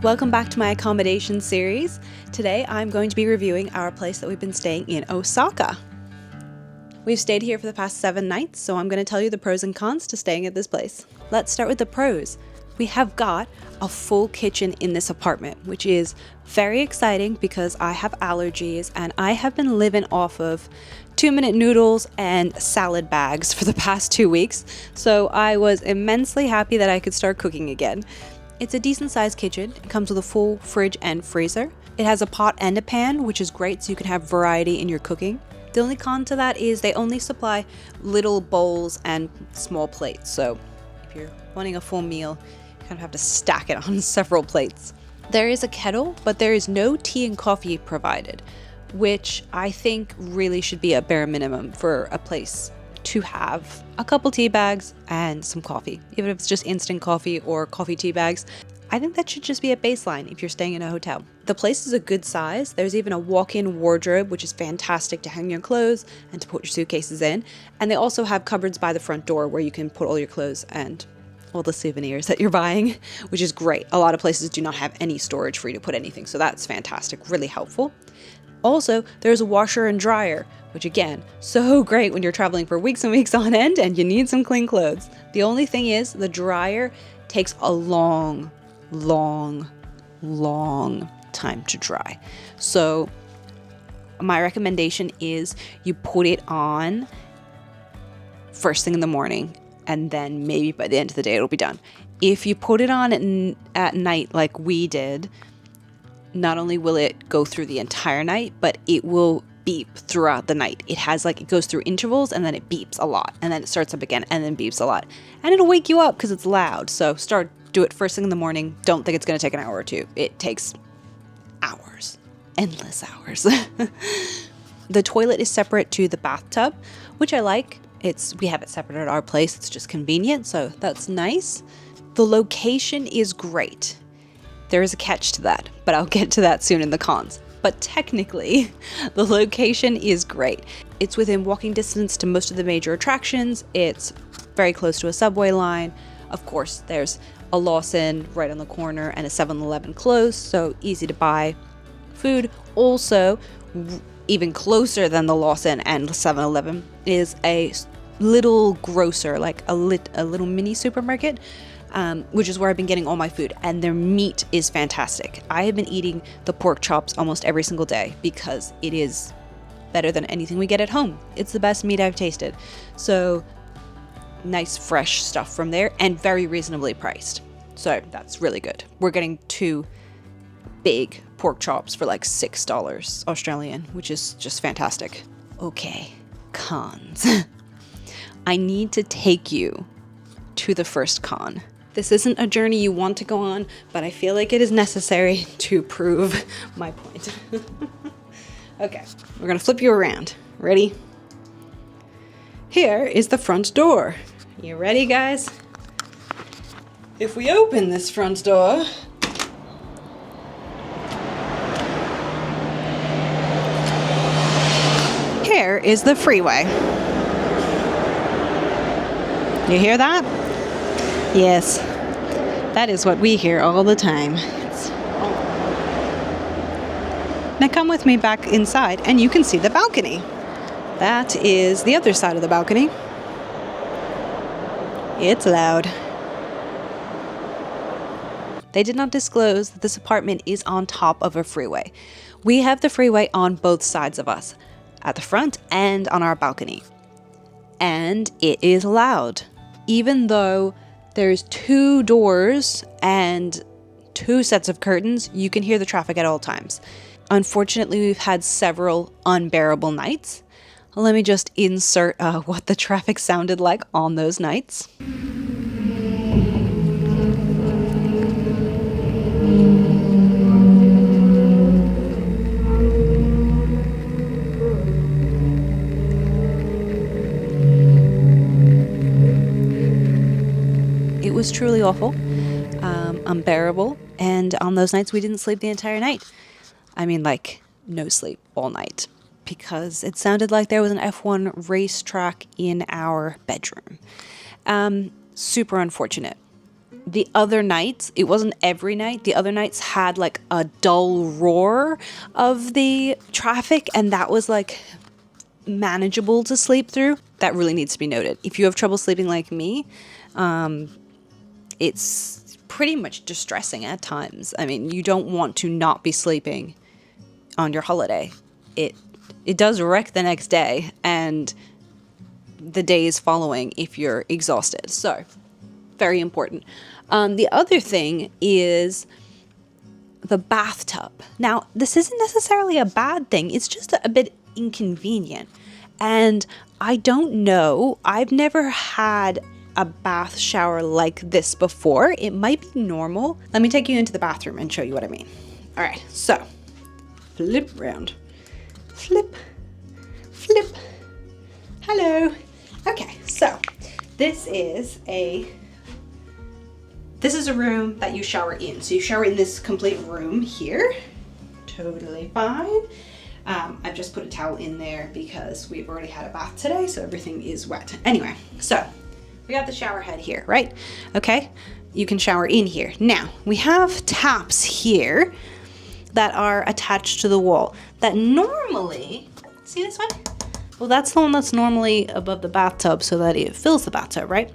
Welcome back to my accommodation series. Today I'm going to be reviewing our place that we've been staying in Osaka. We've stayed here for the past 7 nights, so I'm going to tell you the pros and cons to staying at this place. Let's start with the pros. We have got a full kitchen in this apartment, which is very exciting because I have allergies and I have been living off of 2-minute noodles and salad bags for the past 2 weeks, so I was immensely happy that I could start cooking again. It's a decent sized kitchen. It comes with a full fridge and freezer. It has a pot and a pan, which is great so you can have variety in your cooking. The only con to that is they only supply little bowls and small plates, so if you're wanting a full meal, you kind of have to stack it on several plates. There is a kettle, but there is no tea and coffee provided, which I think really should be a bare minimum for a place to have a couple tea bags and some coffee, even if it's just instant coffee or coffee tea bags. I think that should just be a baseline if you're staying in a hotel. The place is a good size. There's even a walk-in wardrobe, which is fantastic to hang your clothes and to put your suitcases in. And they also have cupboards by the front door where you can put all your clothes and all the souvenirs that you're buying, which is great. A lot of places do not have any storage for you to put anything, so that's fantastic, really helpful. Also, there's a washer and dryer, which again, so great when you're traveling for weeks and weeks on end and you need some clean clothes. The only thing is the dryer takes a long time to dry. So my recommendation is you put it on first thing in the morning and then maybe by the end of the day it'll be done. If you put it on at night like we did, not only will it go through the entire night, but it will beep throughout the night. It goes through intervals and then it beeps a lot and then it starts up again and then beeps a lot. And it'll wake you up because it's loud. So do it first thing in the morning. Don't think it's going to take an hour or two. It takes hours, endless hours. The toilet is separate to the bathtub, which I like. We have it separate at our place. It's just convenient. So that's nice. The location is great. There is a catch to that, but I'll get to that soon in the cons. But technically, the location is great. It's within walking distance to most of the major attractions. It's very close to a subway line. Of course, there's a Lawson right on the corner and a 7-Eleven close, so easy to buy food. Also, even closer than the Lawson and 7-Eleven is a little grocer, like a little mini supermarket, which is where I've been getting all my food, and their meat is fantastic. I have been eating the pork chops almost every single day because it is better than anything we get at home. It's the best meat I've tasted. So nice fresh stuff from there and very reasonably priced. So that's really good. We're getting 2 big pork chops for like $6 Australian, which is just fantastic. Okay, cons. I need to take you to the first con. This isn't a journey you want to go on, but I feel like it is necessary to prove my point. Okay, we're gonna flip you around. Ready? Here is the front door. You ready, guys? If we open this front door, here is the freeway. You hear that? Yes, that is what we hear all the time. Now come with me back inside and you can see the balcony. That is the other side of the balcony. It's loud. They did not disclose that this apartment is on top of a freeway. We have the freeway on both sides of us, at the front and on our balcony. And it is loud. Even though there's 2 doors and 2 sets of curtains, you can hear the traffic at all times. Unfortunately, we've had several unbearable nights. Let me just insert what the traffic sounded like on those nights. It was truly awful, unbearable, and on those nights we didn't sleep the entire night. I mean, like, no sleep all night, because it sounded like there was an F1 racetrack in our bedroom. Super unfortunate. The other nights, it wasn't every night. The other nights had like a dull roar of the traffic, and that was like manageable to sleep through. That really needs to be noted. If you have trouble sleeping like me, it's pretty much distressing at times. I mean, you don't want to not be sleeping on your holiday. It does wreck the next day and the days following if you're exhausted. So, very important. The other thing is the bathtub. Now, this isn't necessarily a bad thing. It's just a bit inconvenient. And I don't know. I've never had a bath shower like this before. It might be normal. Let me take you into the bathroom and show you what I mean. All right, so flip round. Flip, flip. Hello. Okay, so this is a room that you shower in. So you shower in this complete room here. Totally fine. I've just put a towel in there because we've already had a bath today, so everything is wet. Anyway, so we got the shower head here, right? Okay, you can shower in here. Now, we have taps here that are attached to the wall that normally, see this one? Well, that's the one that's normally above the bathtub so that it fills the bathtub, right?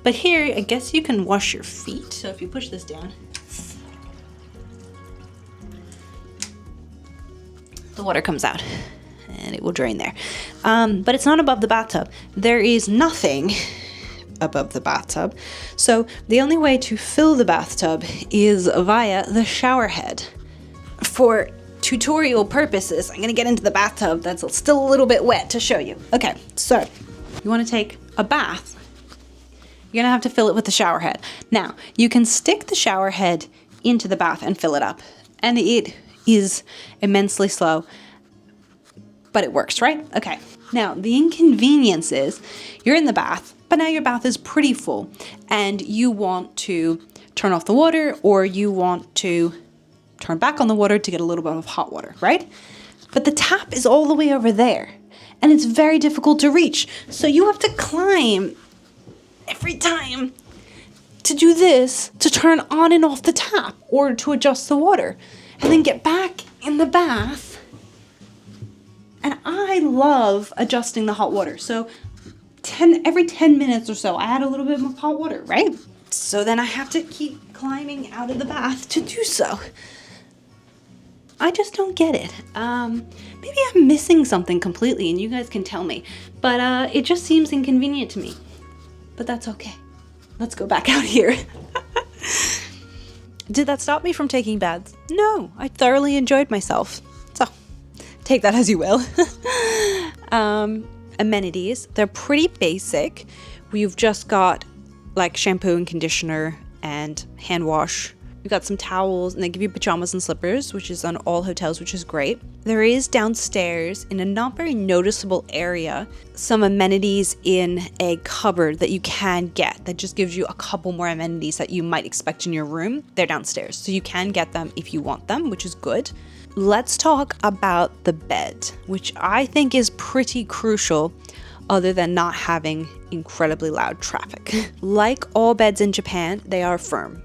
But here, I guess you can wash your feet. So if you push this down, the water comes out and it will drain there. But it's not above the bathtub. There is nothing above the bathtub. So the only way to fill the bathtub is via the shower head. For tutorial purposes, I'm going to get into the bathtub that's still a little bit wet to show you. Okay, so you want to take a bath. You're going to have to fill it with the shower head. Now, you can stick the shower head into the bath and fill it up. And it is immensely slow, but it works, right? Okay. Now, the inconvenience is you're in the bath, but now your bath is pretty full and you want to turn off the water or you want to turn back on the water to get a little bit of hot water, right? But the tap is all the way over there and it's very difficult to reach. So you have to climb every time to do this to turn on and off the tap or to adjust the water and then get back in the bath. And I love adjusting the hot water. So every 10 minutes or so, I add a little bit of hot water, right? So then I have to keep climbing out of the bath to do so. I just don't get it. Maybe I'm missing something completely and you guys can tell me. But it just seems inconvenient to me. But that's okay. Let's go back out here. Did that stop me from taking baths? No, I thoroughly enjoyed myself. So, take that as you will. Amenities, they're pretty basic. We've just got like shampoo and conditioner and hand wash. We've got some towels and they give you pajamas and slippers, which is on all hotels, which is great. There is downstairs in a not very noticeable area, some amenities in a cupboard that you can get that just gives you a couple more amenities that you might expect in your room. They're downstairs, so you can get them if you want them, which is good. Let's talk about the bed, which I think is pretty crucial other than not having incredibly loud traffic. Like all beds in Japan, they are firm.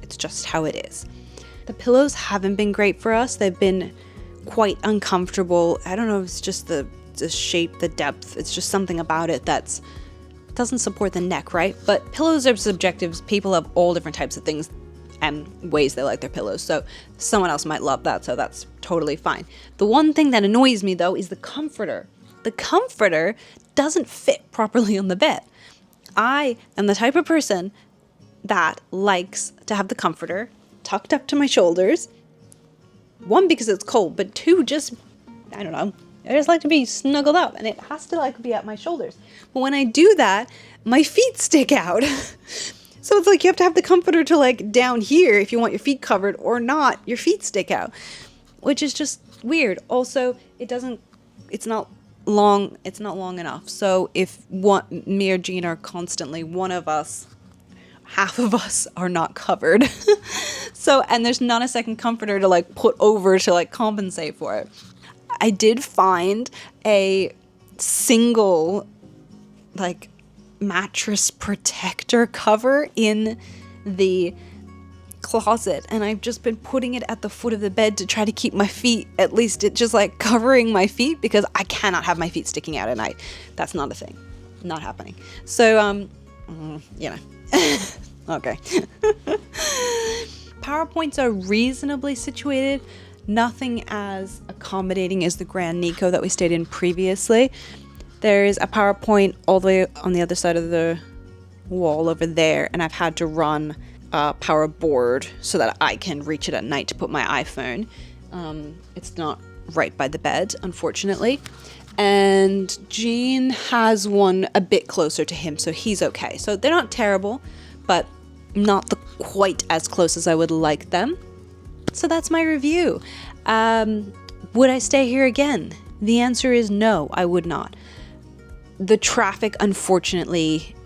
It's just how it is. The pillows haven't been great for us. They've been quite uncomfortable. I don't know if it's just the shape, the depth. It's just something about it that doesn't support the neck, right? But pillows are subjective. People have all different types of things and ways they like their pillows. So someone else might love that, so that's totally fine. The one thing that annoys me though is the comforter. The comforter doesn't fit properly on the bed. I am the type of person that likes to have the comforter tucked up to my shoulders. One, because it's cold, but two, just, I don't know, I just like to be snuggled up and it has to like be at my shoulders. But when I do that, my feet stick out. So it's like you have to have the comforter to like down here if you want your feet covered or not, your feet stick out, which is just weird. Also, it's not long enough. So if me or Jean are constantly one of us, half of us are not covered. So, and there's not a second comforter to like put over to like compensate for it. I did find a single like mattress protector cover in the closet, and I've just been putting it at the foot of the bed to try to keep my feet, at least it just like covering my feet, because I cannot have my feet sticking out at night. That's not a thing. Not happening. So, you know. Okay. PowerPoints are reasonably situated. Nothing as accommodating as the Grand Nico that we stayed in previously. There's a PowerPoint all the way on the other side of the wall over there, and I've had to run a power board so that I can reach it at night to put my iPhone. It's not right by the bed, unfortunately. And Gene has one a bit closer to him, so he's okay. So they're not terrible, but not quite as close as I would like them. So that's my review. Would I stay here again? The answer is no, I would not. The traffic, unfortunately,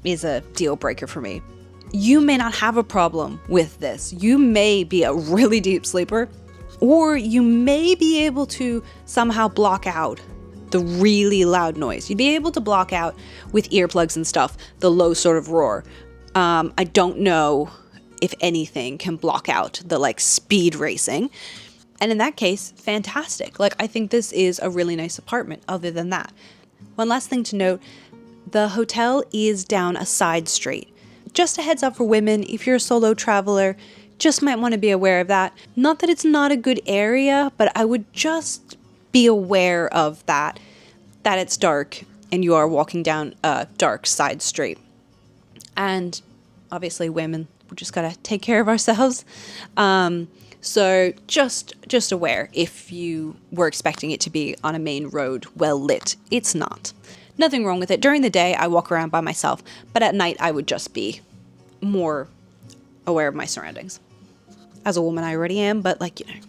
is a deal breaker for me. You may not have a problem with this. You may be a really deep sleeper, or you may be able to somehow block out the really loud noise. You'd be able to block out with earplugs and stuff the low sort of roar. I don't know if anything can block out the like speed racing. And in that case, fantastic. Like, I think this is a really nice apartment other than that. One last thing to note, the hotel is down a side street. Just a heads up for women, if you're a solo traveler, just might want to be aware of that. Not that it's not a good area, but I would just be aware of that it's dark and you are walking down a dark side street. And obviously women, we just gotta take care of ourselves. So just aware if you were expecting it to be on a main road, well lit. It's not. Nothing wrong with it. During the day, I walk around by myself, but at night I would just be more aware of my surroundings. As a woman, I already am, but like, you know.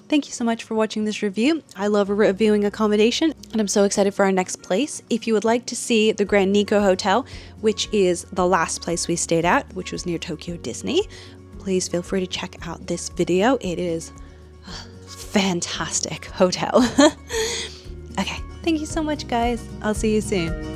Thank you so much for watching this review. I love reviewing accommodation, and I'm so excited for our next place. If you would like to see the Grand Nico Hotel, which is the last place we stayed at, which was near Tokyo Disney, please feel free to check out this video. It is a fantastic hotel. Okay, thank you so much, guys. I'll see you soon.